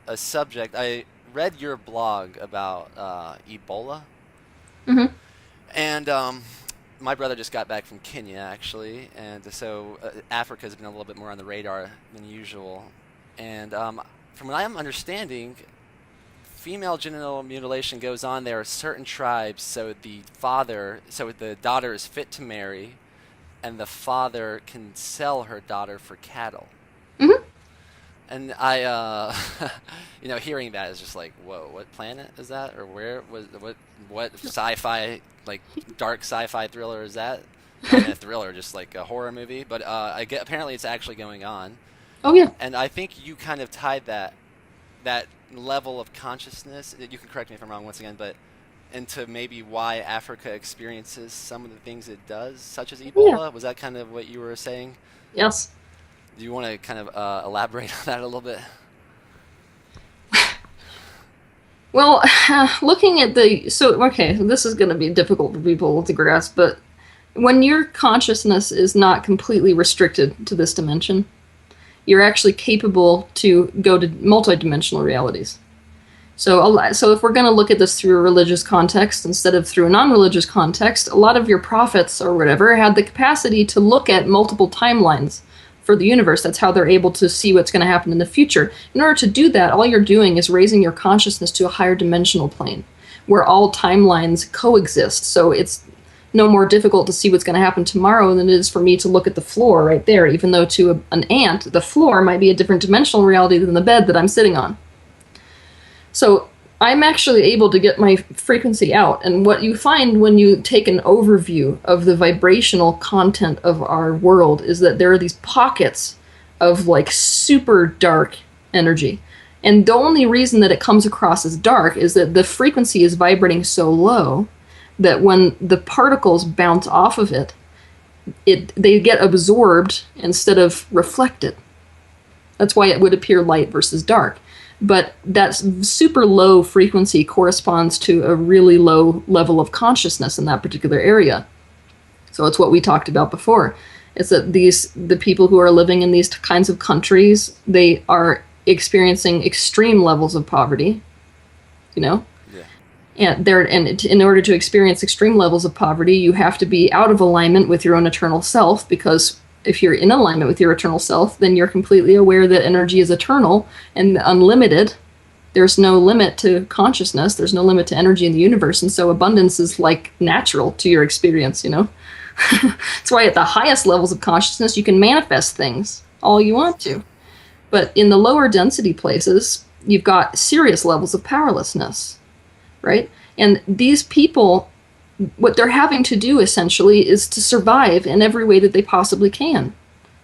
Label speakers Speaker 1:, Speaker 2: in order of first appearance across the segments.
Speaker 1: a subject. I read your blog about Ebola,
Speaker 2: Hmm.
Speaker 1: and my brother just got back from Kenya actually, and so Africa has been a little bit more on the radar than usual. And from what I'm understanding, female genital mutilation goes on. There are certain tribes, so the daughter is fit to marry, and the father can sell her daughter for cattle.
Speaker 2: Hmm.
Speaker 1: And I, hearing that is just like, whoa, what planet is that, or what sci-fi, like dark sci-fi thriller is that? Not even a thriller, just like a horror movie. But I get apparently it's actually going on,
Speaker 2: Oh yeah.
Speaker 1: and I think you kind of tied that level of consciousness. You can correct me if I'm wrong once again, but into maybe why Africa experiences some of the things it does, such as
Speaker 2: Yeah.
Speaker 1: Ebola. Was that kind of what you were saying?
Speaker 2: Yes.
Speaker 1: Do you want to kind of elaborate on that a little bit?
Speaker 2: Well, looking at okay, this is going to be difficult for people to grasp, but when your consciousness is not completely restricted to this dimension, you're actually capable to go to multidimensional realities. So if we're going to look at this through a religious context instead of through a non-religious context, a lot of your prophets or whatever had the capacity to look at multiple timelines for the universe. That's how they're able to see what's going to happen in the future. In order to do that, all you're doing is raising your consciousness to a higher dimensional plane where all timelines coexist. So it's no more difficult to see what's going to happen tomorrow than it is for me to look at the floor right there, even though to an ant, the floor might be a different dimensional reality than the bed that I'm sitting on. So I'm actually able to get my frequency out. And what you find when you take an overview of the vibrational content of our world is that there are these pockets of like super dark energy. And the only reason that it comes across as dark is that the frequency is vibrating so low that when the particles bounce off of they get absorbed instead of reflected. That's why it would appear light versus dark. But that super low frequency corresponds to a really low level of consciousness in that particular area. So it's what we talked about before. It's that the people who are living in these kinds of countries, they are experiencing extreme levels of poverty, you know?
Speaker 1: Yeah.
Speaker 2: And in order to experience extreme levels of poverty, you have to be out of alignment with your own eternal self, because if you're in alignment with your eternal self, then you're completely aware that energy is eternal and unlimited. There's no limit to consciousness. There's no limit to energy in the universe. And so abundance is like natural to your experience, you know? That's why at the highest levels of consciousness, you can manifest things all you want to. But in the lower density places, you've got serious levels of powerlessness, right? And these people, what they're having to do essentially is to survive in every way that they possibly can.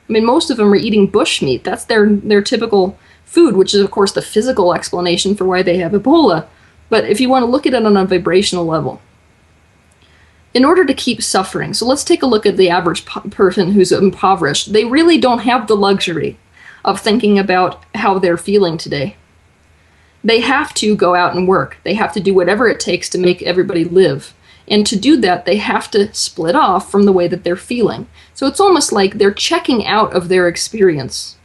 Speaker 2: I mean, most of them are eating bushmeat. That's their typical food, which is, of course, the physical explanation for why they have Ebola. But if you want to look at it on a vibrational level, in order to keep suffering, so let's take a look at the average person who's impoverished. They really don't have the luxury of thinking about how they're feeling today. They have to go out and work. They have to do whatever it takes to make everybody live. And to do that, they have to split off from the way that they're feeling. So it's almost like they're checking out of their experience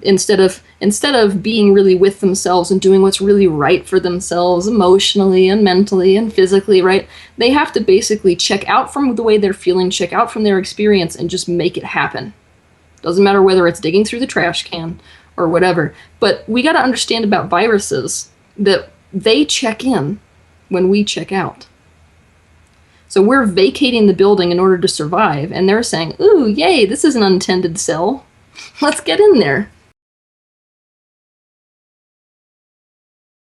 Speaker 2: instead of being really with themselves and doing what's really right for themselves emotionally and mentally and physically, right? They have to basically check out from the way they're feeling, check out from their experience, and just make it happen. Doesn't matter whether it's digging through the trash can or whatever. But we got to understand about viruses that they check in when we check out. So we're vacating the building in order to survive, and they're saying, ooh, yay, this is an untended cell. Let's get in there.